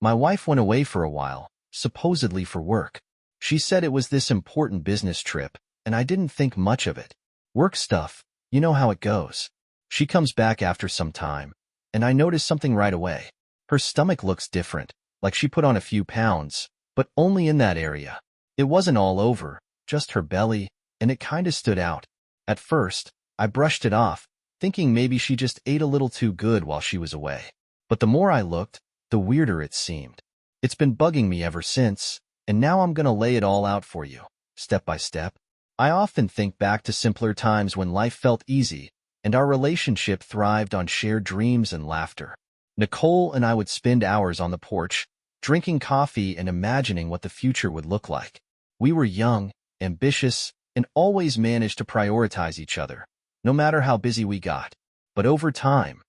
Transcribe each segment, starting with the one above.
My wife went away for a while, supposedly for work. She said it was this important business trip, and I didn't think much of it. Work stuff, you know how it goes. She comes back after some time, and I notice something right away. Her stomach looks different, like she put on a few pounds, but only in that area. It wasn't all over, just her belly, and it kinda stood out. At first, I brushed it off, thinking maybe she just ate a little too good while she was away. But the more I looked, the weirder it seemed. It's been bugging me ever since, and now I'm gonna lay it all out for you, step by step. I often think back to simpler times when life felt easy, and our relationship thrived on shared dreams and laughter. Nicole and I would spend hours on the porch, drinking coffee and imagining what the future would look like. We were young, ambitious, and always managed to prioritize each other, no matter how busy we got. But over time,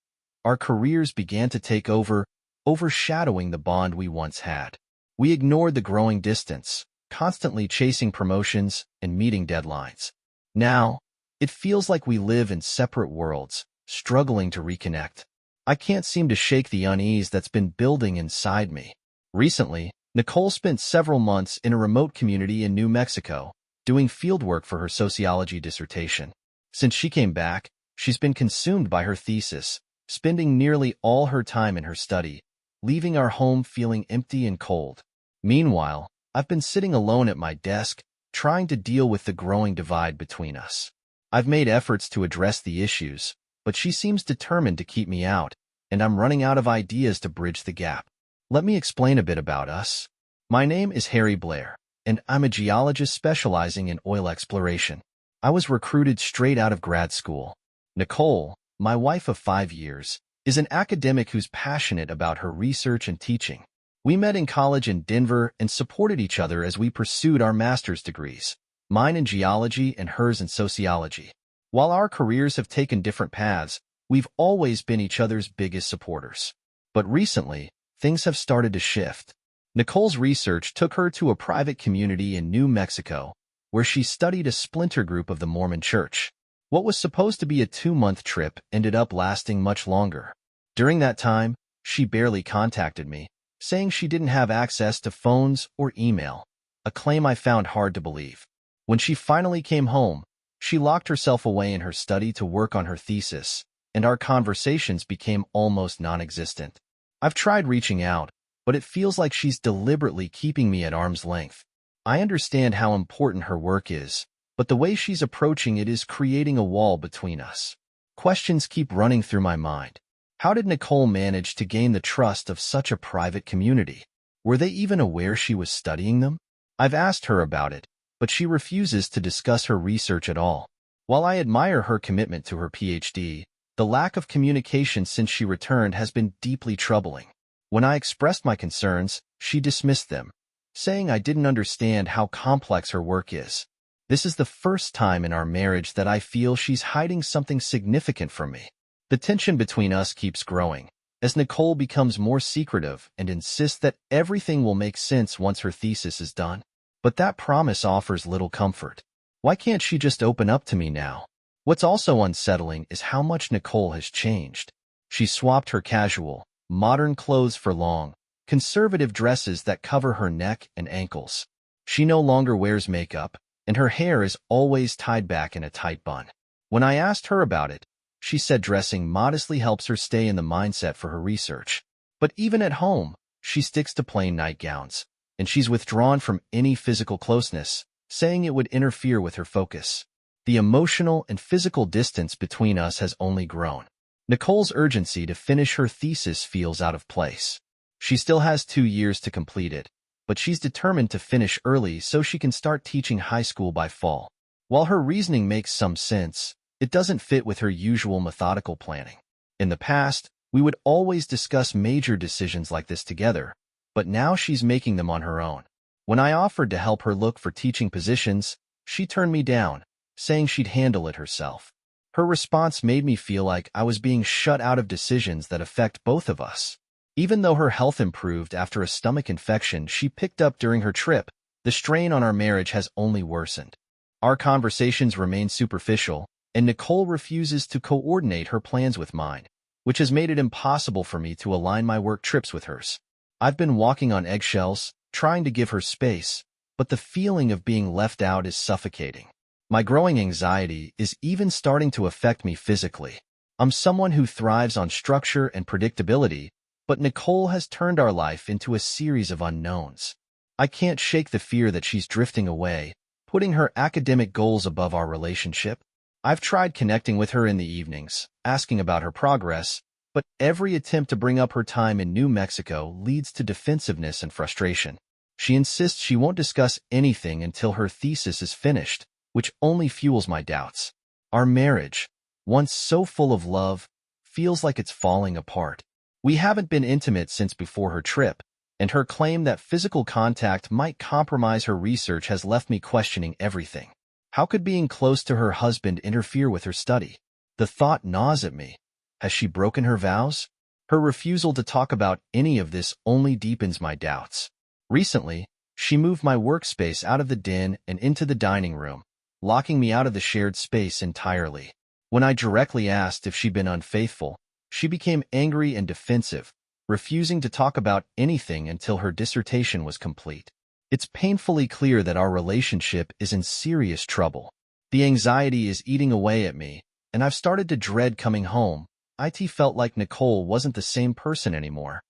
our careers began to take over, overshadowing the bond we once had. We ignored the growing distance, constantly chasing promotions and meeting deadlines. Now, it feels like we live in separate worlds, struggling to reconnect. I can't seem to shake the unease that's been building inside me. Recently, Nicole spent several months in a remote community in New Mexico, doing fieldwork for her sociology dissertation. Since she came back, she's been consumed by her thesis, spending nearly all her time in her study, leaving our home feeling empty and cold. Meanwhile, I've been sitting alone at my desk, trying to deal with the growing divide between us. I've made efforts to address the issues, but she seems determined to keep me out, and I'm running out of ideas to bridge the gap. Let me explain a bit about us. My name is Harry Blair, and I'm a geologist specializing in oil exploration. I was recruited straight out of grad school. Nicole, my wife of 5 years, is an academic who's passionate about her research and teaching. We met in college in Denver and supported each other as we pursued our master's degrees, mine in geology and hers in sociology. While our careers have taken different paths, we've always been each other's biggest supporters. But recently, things have started to shift. Nicole's research took her to a private community in New Mexico, where she studied a splinter group of the Mormon Church. What was supposed to be a 2-month trip ended up lasting much longer. During that time, she barely contacted me, saying she didn't have access to phones or email, a claim I found hard to believe. When she finally came home, she locked herself away in her study to work on her thesis, and our conversations became almost non-existent. I've tried reaching out, but it feels like she's deliberately keeping me at arm's length. I understand how important her work is, but the way she's approaching it is creating a wall between us. Questions keep running through my mind. How did Nicole manage to gain the trust of such a private community? Were they even aware she was studying them? I've asked her about it, but she refuses to discuss her research at all. While I admire her commitment to her PhD, the lack of communication since she returned has been deeply troubling. When I expressed my concerns, she dismissed them, saying I didn't understand how complex her work is. This is the first time in our marriage that I feel she's hiding something significant from me. The tension between us keeps growing, as Nicole becomes more secretive and insists that everything will make sense once her thesis is done. But that promise offers little comfort. Why can't she just open up to me now? What's also unsettling is how much Nicole has changed. She swapped her casual, modern clothes for long, conservative dresses that cover her neck and ankles. She no longer wears makeup, and her hair is always tied back in a tight bun. When I asked her about it, she said dressing modestly helps her stay in the mindset for her research. But even at home, she sticks to plain nightgowns, and she's withdrawn from any physical closeness, saying it would interfere with her focus. The emotional and physical distance between us has only grown. Nicole's urgency to finish her thesis feels out of place. She still has 2 years to complete it, but she's determined to finish early so she can start teaching high school by fall. While her reasoning makes some sense, it doesn't fit with her usual methodical planning. In the past, we would always discuss major decisions like this together, but now she's making them on her own. When I offered to help her look for teaching positions, she turned me down, saying she'd handle it herself. Her response made me feel like I was being shut out of decisions that affect both of us. Even though her health improved after a stomach infection she picked up during her trip, the strain on our marriage has only worsened. Our conversations remain superficial, and Nicole refuses to coordinate her plans with mine, which has made it impossible for me to align my work trips with hers. I've been walking on eggshells, trying to give her space, but the feeling of being left out is suffocating. My growing anxiety is even starting to affect me physically. I'm someone who thrives on structure and predictability, but Nicole has turned our life into a series of unknowns. I can't shake the fear that she's drifting away, putting her academic goals above our relationship. I've tried connecting with her in the evenings, asking about her progress, but every attempt to bring up her time in New Mexico leads to defensiveness and frustration. She insists she won't discuss anything until her thesis is finished, which only fuels my doubts. Our marriage, once so full of love, feels like it's falling apart. We haven't been intimate since before her trip, and her claim that physical contact might compromise her research has left me questioning everything. How could being close to her husband interfere with her study? The thought gnaws at me. Has she broken her vows? Her refusal to talk about any of this only deepens my doubts. Recently, she moved my workspace out of the den and into the dining room, locking me out of the shared space entirely. When I directly asked if she'd been unfaithful, she became angry and defensive, refusing to talk about anything until her dissertation was complete. It's painfully clear that our relationship is in serious trouble. The anxiety is eating away at me, and I've started to dread coming home. It felt like Nicole wasn't the same person anymore.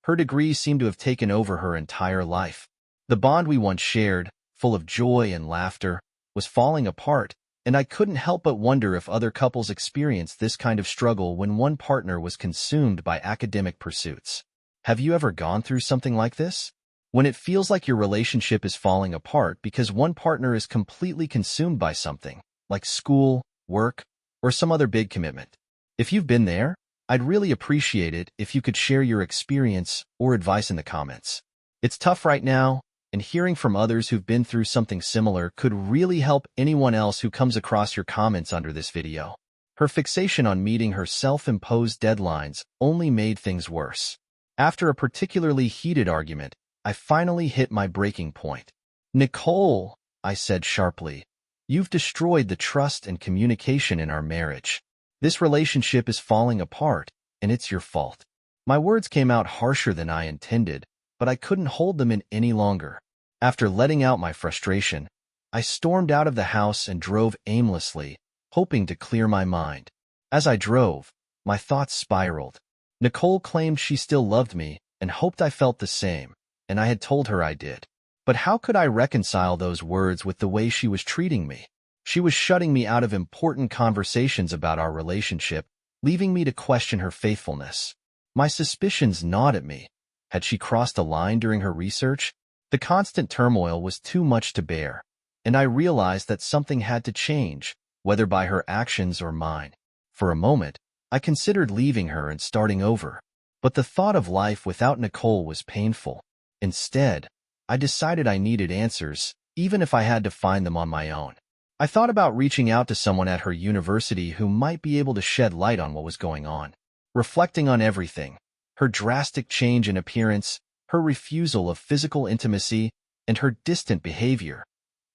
Her degrees seemed to have taken over her entire life. The bond we once shared, full of joy and laughter, was falling apart, and I couldn't help but wonder if other couples experienced this kind of struggle when one partner was consumed by academic pursuits. Have you ever gone through something like this? When it feels like your relationship is falling apart because one partner is completely consumed by something, like school, work, or some other big commitment. If you've been there, I'd really appreciate it if you could share your experience or advice in the comments. It's tough right now, and hearing from others who've been through something similar could really help anyone else who comes across your comments under this video. Her fixation on meeting her self-imposed deadlines only made things worse. After a particularly heated argument, I finally hit my breaking point. "Nicole," I said sharply, "you've destroyed the trust and communication in our marriage. This relationship is falling apart, and it's your fault." My words came out harsher than I intended, but I couldn't hold them in any longer. After letting out my frustration, I stormed out of the house and drove aimlessly, hoping to clear my mind. As I drove, my thoughts spiraled. Nicole claimed she still loved me and hoped I felt the same, and I had told her I did. But how could I reconcile those words with the way she was treating me? She was shutting me out of important conversations about our relationship, leaving me to question her faithfulness. My suspicions gnawed at me. Had she crossed a line during her research? The constant turmoil was too much to bear, and I realized that something had to change, whether by her actions or mine. For a moment, I considered leaving her and starting over, but the thought of life without Nicole was painful. Instead, I decided I needed answers, even if I had to find them on my own. I thought about reaching out to someone at her university who might be able to shed light on what was going on. Reflecting on everything, her drastic change in appearance, her refusal of physical intimacy, and her distant behavior,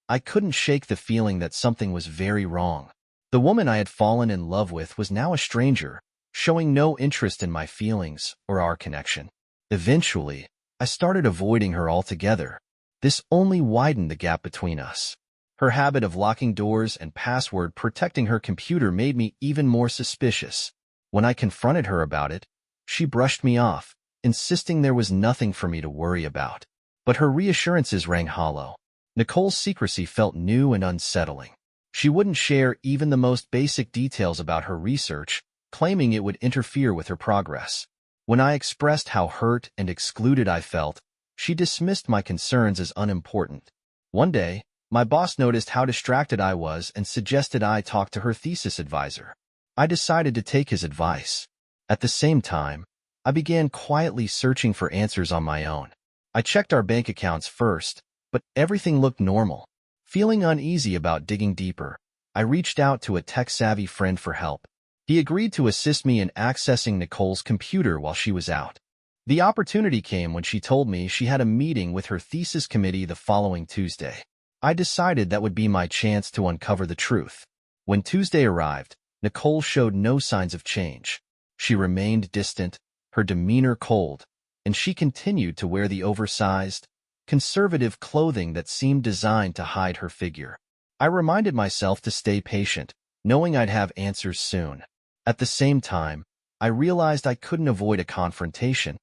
I couldn't shake the feeling that something was very wrong. The woman I had fallen in love with was now a stranger, showing no interest in my feelings or our connection. Eventually, I started avoiding her altogether. This only widened the gap between us. Her habit of locking doors and password protecting her computer made me even more suspicious. When I confronted her about it, she brushed me off, insisting there was nothing for me to worry about. But her reassurances rang hollow. Nicole's secrecy felt new and unsettling. She wouldn't share even the most basic details about her research, claiming it would interfere with her progress. When I expressed how hurt and excluded I felt, she dismissed my concerns as unimportant. One day, my boss noticed how distracted I was and suggested I talk to her thesis advisor. I decided to take his advice. At the same time, I began quietly searching for answers on my own. I checked our bank accounts first, but everything looked normal. Feeling uneasy about digging deeper, I reached out to a tech-savvy friend for help. He agreed to assist me in accessing Nicole's computer while she was out. The opportunity came when she told me she had a meeting with her thesis committee the following Tuesday. I decided that would be my chance to uncover the truth. When Tuesday arrived, Nicole showed no signs of change. She remained distant, her demeanor cold, and she continued to wear the oversized, conservative clothing that seemed designed to hide her figure. I reminded myself to stay patient, knowing I'd have answers soon. At the same time, I realized I couldn't avoid a confrontation,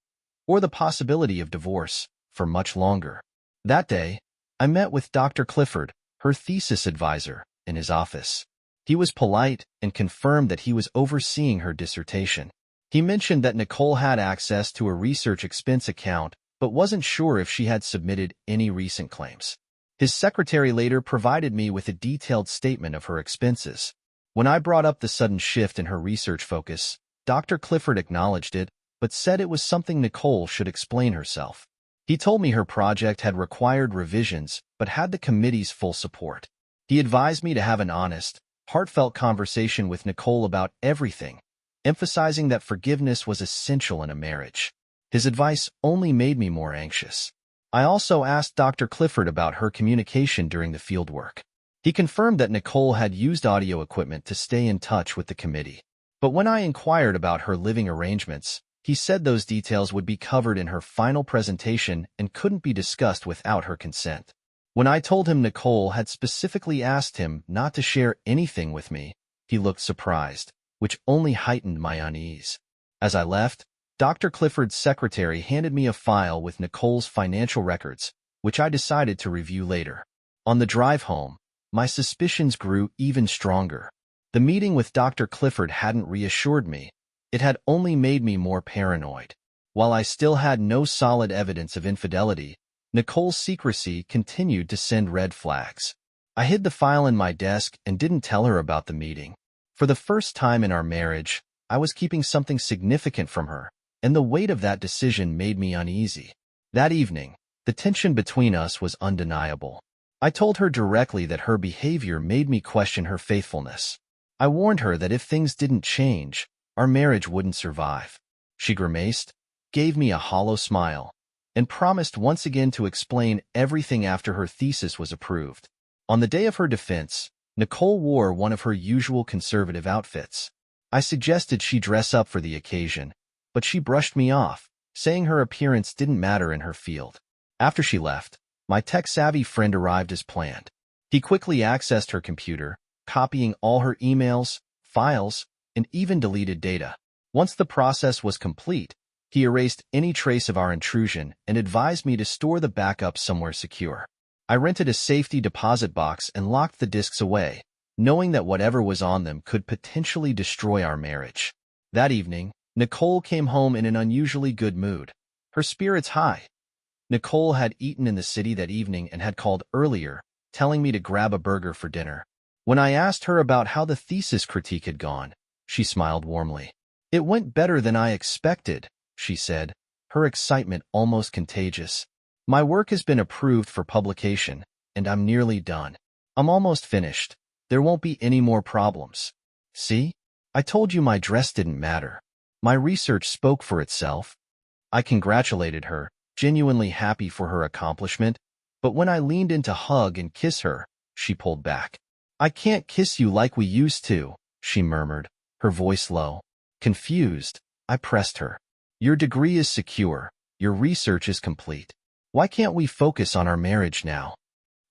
or the possibility of divorce, for much longer. That day, I met with Dr. Clifford, her thesis advisor, in his office. He was polite and confirmed that he was overseeing her dissertation. He mentioned that Nicole had access to a research expense account, but wasn't sure if she had submitted any recent claims. His secretary later provided me with a detailed statement of her expenses. When I brought up the sudden shift in her research focus, Dr. Clifford acknowledged it, but said it was something Nicole should explain herself. He told me her project had required revisions, but had the committee's full support. He advised me to have an honest, heartfelt conversation with Nicole about everything, emphasizing that forgiveness was essential in a marriage. His advice only made me more anxious. I also asked Dr. Clifford about her communication during the fieldwork. He confirmed that Nicole had used audio equipment to stay in touch with the committee. But when I inquired about her living arrangements, he said those details would be covered in her final presentation and couldn't be discussed without her consent. When I told him Nicole had specifically asked him not to share anything with me, he looked surprised, which only heightened my unease. As I left, Dr. Clifford's secretary handed me a file with Nicole's financial records, which I decided to review later. On the drive home, my suspicions grew even stronger. The meeting with Dr. Clifford hadn't reassured me. It had only made me more paranoid. While I still had no solid evidence of infidelity, Nicole's secrecy continued to send red flags. I hid the file in my desk and didn't tell her about the meeting. For the first time in our marriage, I was keeping something significant from her, and the weight of that decision made me uneasy. That evening, the tension between us was undeniable. I told her directly that her behavior made me question her faithfulness. I warned her that if things didn't change, our marriage wouldn't survive. She grimaced, gave me a hollow smile, and promised once again to explain everything after her thesis was approved. On the day of her defense, Nicole wore one of her usual conservative outfits. I suggested she dress up for the occasion, but she brushed me off, saying her appearance didn't matter in her field. After she left, my tech-savvy friend arrived as planned. He quickly accessed her computer, copying all her emails, files, and even deleted data. Once the process was complete, he erased any trace of our intrusion and advised me to store the backup somewhere secure. I rented a safety deposit box and locked the disks away, knowing that whatever was on them could potentially destroy our marriage. That evening, Nicole came home in an unusually good mood, her spirits high. Nicole had eaten in the city that evening and had called earlier, telling me to grab a burger for dinner. When I asked her about how the thesis critique had gone, she smiled warmly. "It went better than I expected," she said, her excitement almost contagious. "My work has been approved for publication, and I'm nearly done. I'm almost finished. There won't be any more problems. See? I told you my dress didn't matter. My research spoke for itself." I congratulated her, genuinely happy for her accomplishment, but when I leaned in to hug and kiss her, she pulled back. "I can't kiss you like we used to," she murmured, her voice low. Confused, I pressed her. "Your degree is secure. Your research is complete. Why can't we focus on our marriage now?"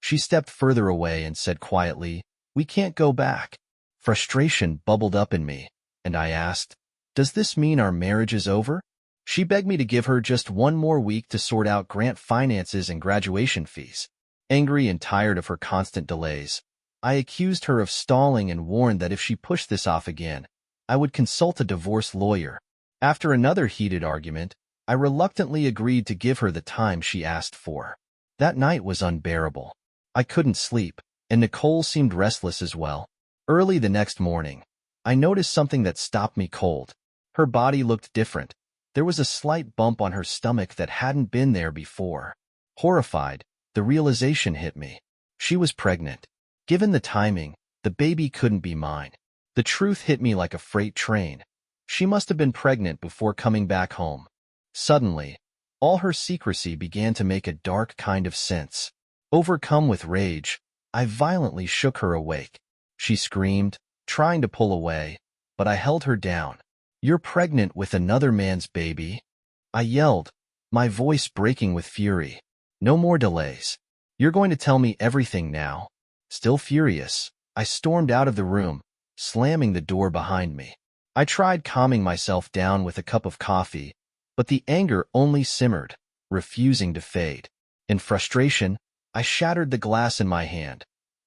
She stepped further away and said quietly, "We can't go back." Frustration bubbled up in me, and I asked, "Does this mean our marriage is over?" She begged me to give her just one more week to sort out grant finances and graduation fees. Angry and tired of her constant delays, I accused her of stalling and warned that if she pushed this off again, I would consult a divorce lawyer. After another heated argument, I reluctantly agreed to give her the time she asked for. That night was unbearable. I couldn't sleep, and Nicole seemed restless as well. Early the next morning, I noticed something that stopped me cold. Her body looked different. There was a slight bump on her stomach that hadn't been there before. Horrified, the realization hit me. She was pregnant. Given the timing, the baby couldn't be mine. The truth hit me like a freight train. She must have been pregnant before coming back home. Suddenly, all her secrecy began to make a dark kind of sense. Overcome with rage, I violently shook her awake. She screamed, trying to pull away, but I held her down. "You're pregnant with another man's baby?" I yelled, my voice breaking with fury. No more delays. You're going to tell me everything now. Still furious, I stormed out of the room, slamming the door behind me. I tried calming myself down with a cup of coffee, but the anger only simmered, refusing to fade. In frustration, I shattered the glass in my hand,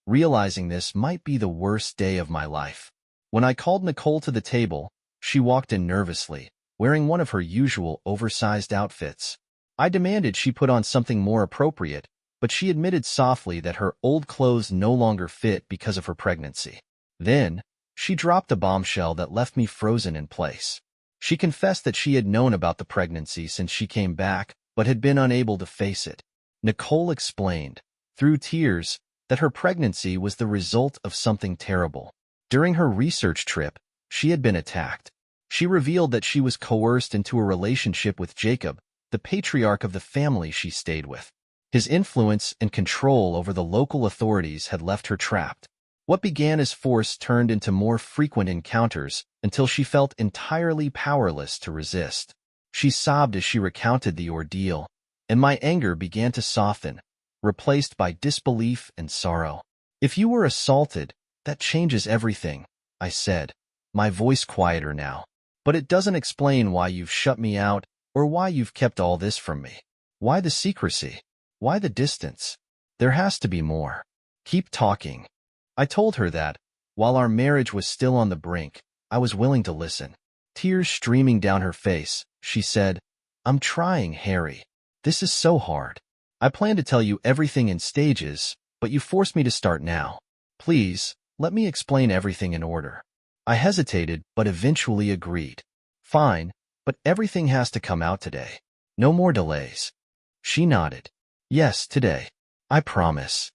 realizing this might be the worst day of my life. When I called Nicole to the table, she walked in nervously, wearing one of her usual oversized outfits. I demanded she put on something more appropriate, but she admitted softly that her old clothes no longer fit because of her pregnancy. Then, she dropped a bombshell that left me frozen in place. She confessed that she had known about the pregnancy since she came back, but had been unable to face it. Nicole explained, through tears, that her pregnancy was the result of something terrible. During her research trip, she had been attacked. She revealed that she was coerced into a relationship with Jacob, the patriarch of the family she stayed with. His influence and control over the local authorities had left her trapped. What began as force turned into more frequent encounters until she felt entirely powerless to resist. She sobbed as she recounted the ordeal, and my anger began to soften, replaced by disbelief and sorrow. If you were assaulted, that changes everything, I said, my voice quieter now. But it doesn't explain why you've shut me out or why you've kept all this from me. Why the secrecy? Why the distance? There has to be more. Keep talking. I told her that, while our marriage was still on the brink, I was willing to listen. Tears streaming down her face, she said, I'm trying, Harry. This is so hard. I plan to tell you everything in stages, but you forced me to start now. Please, let me explain everything in order. I hesitated, but eventually agreed. Fine, but everything has to come out today. No more delays. She nodded. Yes, today. I promise.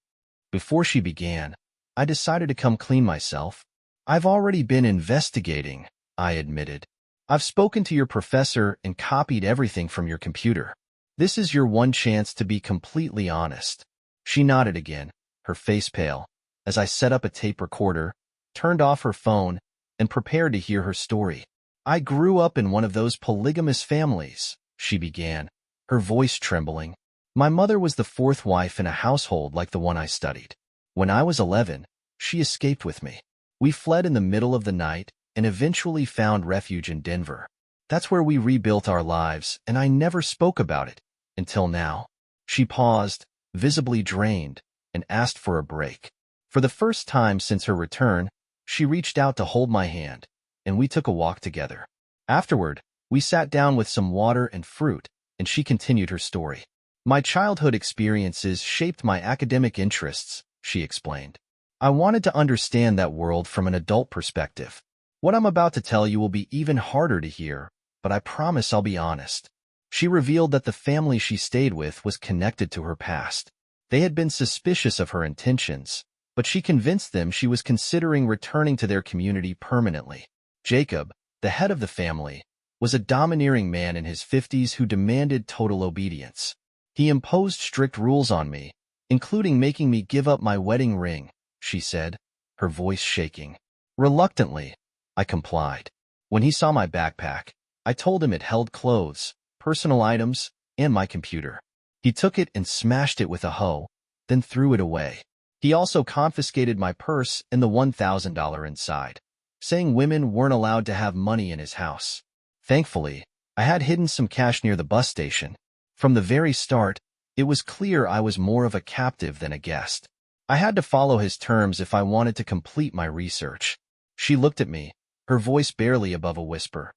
Before she began, I decided to come clean myself. I've already been investigating, I admitted. I've spoken to your professor and copied everything from your computer. This is your one chance to be completely honest. She nodded again, her face pale, as I set up a tape recorder, turned off her phone, and prepared to hear her story. I grew up in one of those polygamous families, she began, her voice trembling. My mother was the fourth wife in a household like the one I studied. When I was 11, she escaped with me. We fled in the middle of the night and eventually found refuge in Denver. That's where we rebuilt our lives, and I never spoke about it, until now. She paused, visibly drained, and asked for a break. For the first time since her return, she reached out to hold my hand, and we took a walk together. Afterward, we sat down with some water and fruit, and she continued her story. My childhood experiences shaped my academic interests, she explained. I wanted to understand that world from an adult perspective. What I'm about to tell you will be even harder to hear, but I promise I'll be honest. She revealed that the family she stayed with was connected to her past. They had been suspicious of her intentions, but she convinced them she was considering returning to their community permanently. Jacob, the head of the family, was a domineering man in his 50s who demanded total obedience. He imposed strict rules on me, including making me give up my wedding ring, she said, her voice shaking. Reluctantly, I complied. When he saw my backpack, I told him it held clothes, personal items, and my computer. He took it and smashed it with a hoe, then threw it away. He also confiscated my purse and the $1,000 inside, saying women weren't allowed to have money in his house. Thankfully, I had hidden some cash near the bus station. From the very start, it was clear I was more of a captive than a guest. I had to follow his terms if I wanted to complete my research. She looked at me, her voice barely above a whisper.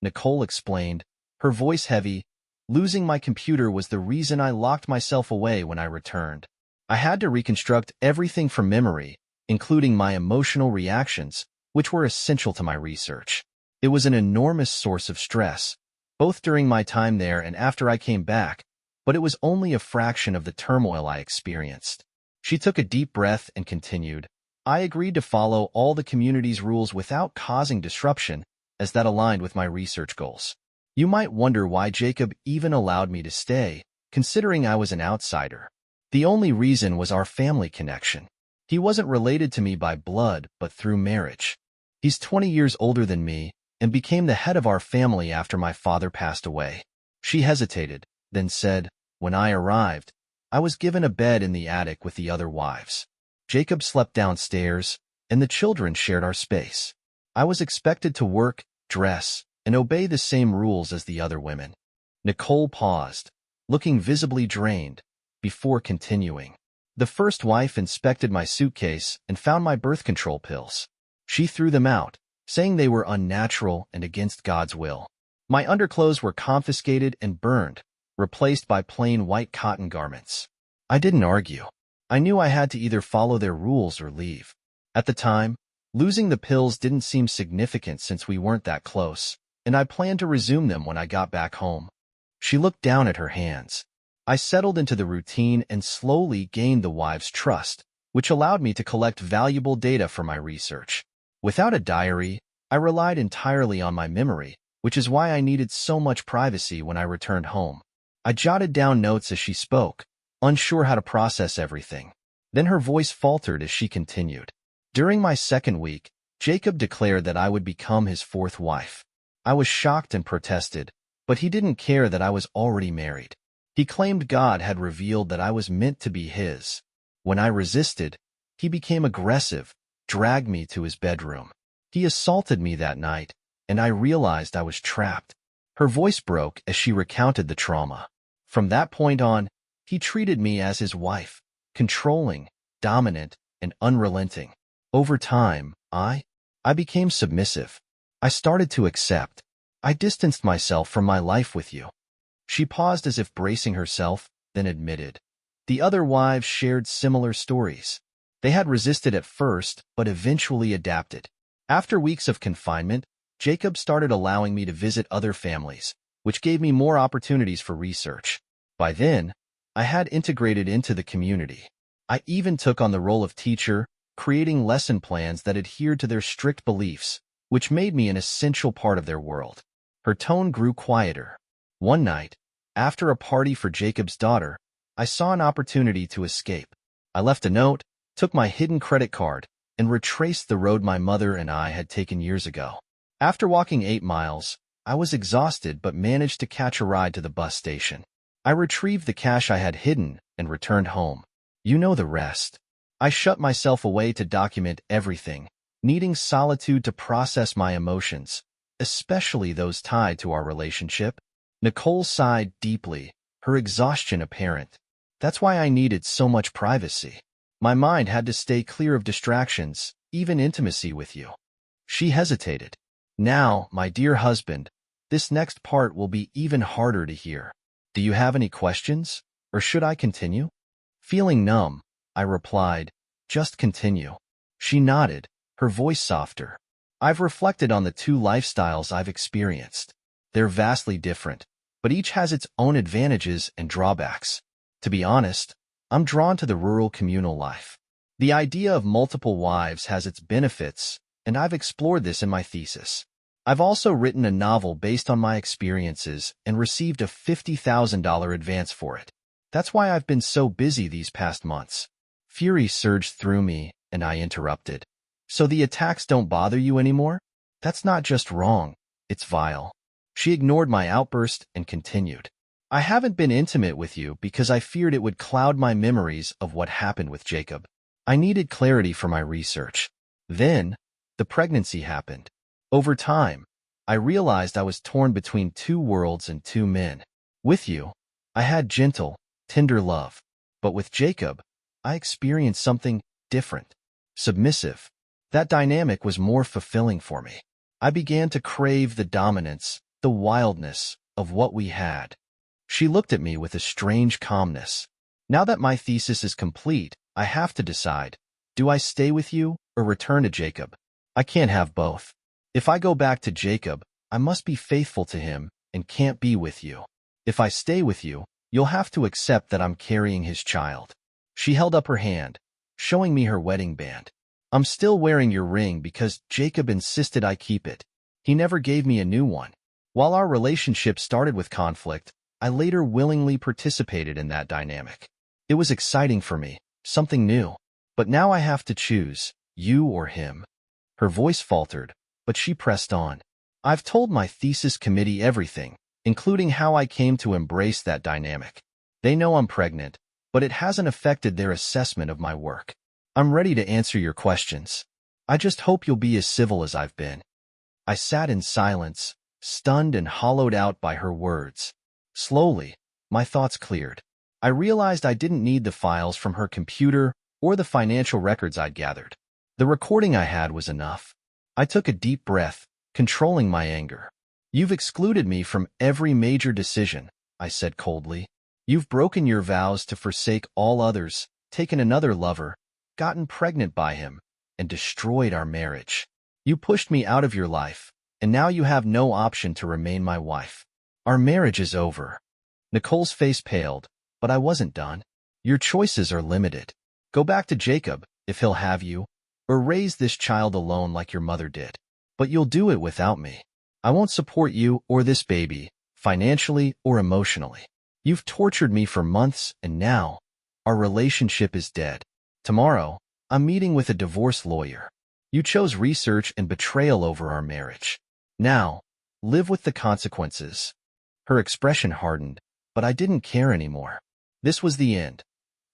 Nicole explained, her voice heavy, losing my computer was the reason I locked myself away when I returned. I had to reconstruct everything from memory, including my emotional reactions, which were essential to my research. It was an enormous source of stress, both during my time there and after I came back, but it was only a fraction of the turmoil I experienced. She took a deep breath and continued, I agreed to follow all the community's rules without causing disruption, as that aligned with my research goals. You might wonder why Jacob even allowed me to stay, considering I was an outsider. The only reason was our family connection. He wasn't related to me by blood, but through marriage. He's 20 years older than me and became the head of our family after my father passed away. She hesitated, then said, "When I arrived, I was given a bed in the attic with the other wives. Jacob slept downstairs, and the children shared our space. I was expected to work, dress, and obey the same rules as the other women." Nicole paused, looking visibly drained, before continuing. "The first wife inspected my suitcase and found my birth control pills. She threw them out, saying they were unnatural and against God's will. My underclothes were confiscated and burned, replaced by plain white cotton garments. I didn't argue. I knew I had to either follow their rules or leave. At the time, losing the pills didn't seem significant since we weren't that close, and I planned to resume them when I got back home." She looked down at her hands. I settled into the routine and slowly gained the wives' trust, which allowed me to collect valuable data for my research. Without a diary, I relied entirely on my memory, which is why I needed so much privacy when I returned home. I jotted down notes as she spoke, unsure how to process everything. Then her voice faltered as she continued. "During my second week, Jacob declared that I would become his fourth wife. I was shocked and protested, but he didn't care that I was already married. He claimed God had revealed that I was meant to be his. When I resisted, he became aggressive, dragged me to his bedroom. He assaulted me that night, and I realized I was trapped." Her voice broke as she recounted the trauma. "From that point on, he treated me as his wife, controlling, dominant, and unrelenting. Over time, I became submissive. I started to accept. I distanced myself from my life with you." She paused as if bracing herself, then admitted. The other wives shared similar stories. They had resisted at first, but eventually adapted. After weeks of confinement, Jacob started allowing me to visit other families, which gave me more opportunities for research. By then, I had integrated into the community. I even took on the role of teacher, creating lesson plans that adhered to their strict beliefs, which made me an essential part of their world. Her tone grew quieter. One night, after a party for Jacob's daughter, I saw an opportunity to escape. I left a note, took my hidden credit card, and retraced the road my mother and I had taken years ago. After walking 8 miles, I was exhausted but managed to catch a ride to the bus station. I retrieved the cash I had hidden and returned home. You know the rest. I shut myself away to document everything, needing solitude to process my emotions, especially those tied to our relationship. Nicole sighed deeply, her exhaustion apparent. "That's why I needed so much privacy. My mind had to stay clear of distractions, even intimacy with you." She hesitated. "Now, my dear husband, this next part will be even harder to hear. Do you have any questions, or should I continue?" Feeling numb, I replied, "Just continue." She nodded, her voice softer. "I've reflected on the two lifestyles I've experienced. They're vastly different, but each has its own advantages and drawbacks. To be honest, I'm drawn to the rural communal life. The idea of multiple wives has its benefits, and I've explored this in my thesis. I've also written a novel based on my experiences and received a $50,000 advance for it. That's why I've been so busy these past months." Fury surged through me, and I interrupted. "So the attacks don't bother you anymore? That's not just wrong, it's vile." She ignored my outburst and continued. "I haven't been intimate with you because I feared it would cloud my memories of what happened with Jacob. I needed clarity for my research. Then, the pregnancy happened. Over time, I realized I was torn between two worlds and two men. With you, I had gentle, tender love. But with Jacob, I experienced something different, submissive. That dynamic was more fulfilling for me. I began to crave the dominance, the wildness of what we had." She looked at me with a strange calmness. "Now that my thesis is complete, I have to decide. Do I stay with you or return to Jacob? I can't have both. If I go back to Jacob, I must be faithful to him and can't be with you. If I stay with you, you'll have to accept that I'm carrying his child." She held up her hand, showing me her wedding band. "I'm still wearing your ring because Jacob insisted I keep it. He never gave me a new one. While our relationship started with conflict, I later willingly participated in that dynamic. It was exciting for me, something new. But now I have to choose, you or him." Her voice faltered, but she pressed on. "I've told my thesis committee everything, including how I came to embrace that dynamic. They know I'm pregnant, but it hasn't affected their assessment of my work. I'm ready to answer your questions. I just hope you'll be as civil as I've been. I sat in silence, stunned and hollowed out by her words. Slowly, my thoughts cleared. I realized I didn't need the files from her computer or the financial records I'd gathered. The recording I had was enough. I took a deep breath, controlling my anger. You've excluded me from every major decision, I said coldly. You've broken your vows to forsake all others, taken another lover, gotten pregnant by him, and destroyed our marriage. You pushed me out of your life, and now you have no option to remain my wife. Our marriage is over. Nicole's face paled, but I wasn't done. Your choices are limited. Go back to Jacob, if he'll have you, or raise this child alone like your mother did. But you'll do it without me. I won't support you or this baby, financially or emotionally. You've tortured me for months, and now, our relationship is dead. Tomorrow, I'm meeting with a divorce lawyer. You chose research and betrayal over our marriage. Now, live with the consequences. Her expression hardened, but I didn't care anymore. This was the end.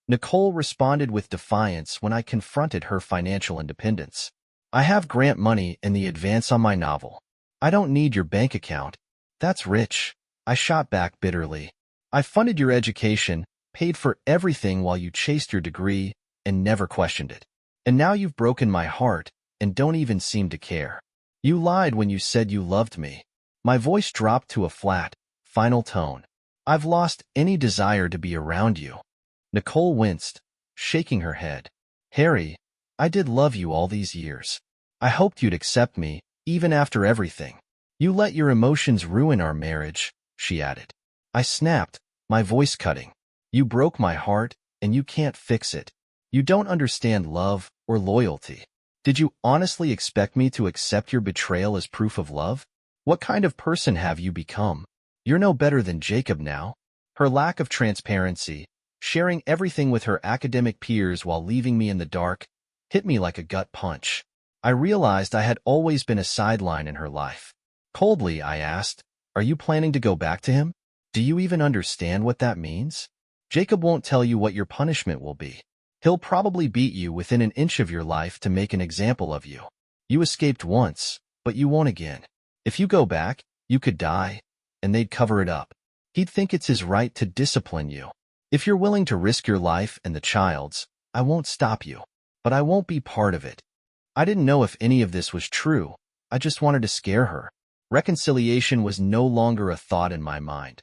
Nicole responded with defiance when I confronted her financial independence. I have grant money and the advance on my novel. I don't need your bank account. That's rich. I shot back bitterly. I funded your education, paid for everything while you chased your degree, and never questioned it. And now you've broken my heart and don't even seem to care. You lied when you said you loved me. My voice dropped to a flat, final tone. I've lost any desire to be around you. Nicole winced, shaking her head. Harry, I did love you all these years. I hoped you'd accept me, even after everything. You let your emotions ruin our marriage, she added. I snapped, my voice cutting. You broke my heart, and you can't fix it. You don't understand love or loyalty. Did you honestly expect me to accept your betrayal as proof of love? What kind of person have you become? You're no better than Jacob now. Her lack of transparency, sharing everything with her academic peers while leaving me in the dark, hit me like a gut punch. I realized I had always been a sideline in her life. Coldly, I asked, are you planning to go back to him? Do you even understand what that means? Jacob won't tell you what your punishment will be. He'll probably beat you within an inch of your life to make an example of you. You escaped once, but you won't again. If you go back, you could die, and they'd cover it up. He'd think it's his right to discipline you. If you're willing to risk your life and the child's, I won't stop you. But I won't be part of it. I didn't know if any of this was true. I just wanted to scare her. Reconciliation was no longer a thought in my mind.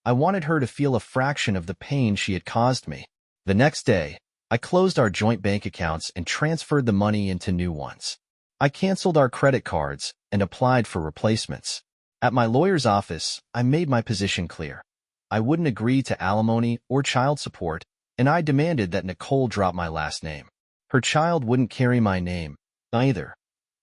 I wanted her to feel a fraction of the pain she had caused me. The next day, I closed our joint bank accounts and transferred the money into new ones. I canceled our credit cards and applied for replacements. At my lawyer's office, I made my position clear. I wouldn't agree to alimony or child support, and I demanded that Nicole drop my last name. Her child wouldn't carry my name, either.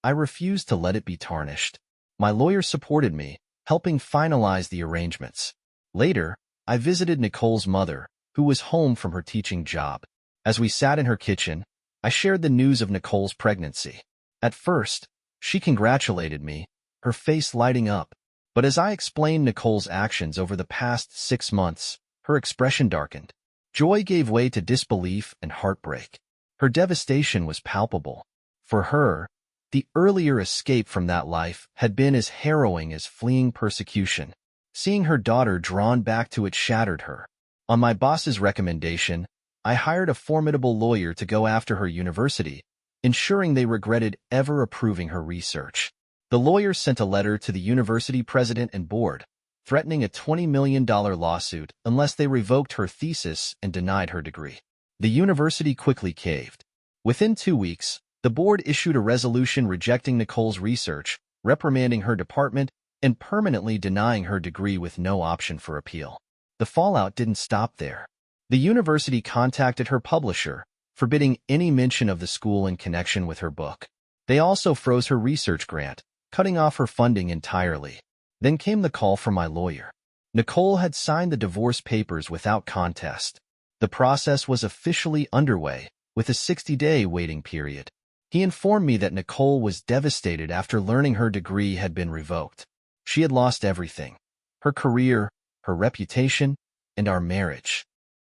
I refused to let it be tarnished. My lawyer supported me, helping finalize the arrangements. Later, I visited Nicole's mother, who was home from her teaching job. As we sat in her kitchen, I shared the news of Nicole's pregnancy. At first, she congratulated me, her face lighting up. But as I explained Nicole's actions over the past 6 months, her expression darkened. Joy gave way to disbelief and heartbreak. Her devastation was palpable. For her, the earlier escape from that life had been as harrowing as fleeing persecution. Seeing her daughter drawn back to it shattered her. On my boss's recommendation, I hired a formidable lawyer to go after her university, ensuring they regretted ever approving her research. The lawyer sent a letter to the university president and board, threatening a $20 million lawsuit unless they revoked her thesis and denied her degree. The university quickly caved. Within 2 weeks, the board issued a resolution rejecting Nicole's research, reprimanding her department, and permanently denying her degree with no option for appeal. The fallout didn't stop there. The university contacted her publisher, forbidding any mention of the school in connection with her book. They also froze her research grant, cutting off her funding entirely. Then came the call from my lawyer. Nicole had signed the divorce papers without contest. The process was officially underway, with a 60-day waiting period. He informed me that Nicole was devastated after learning her degree had been revoked. She had lost everything. her career, her reputation, and our marriage.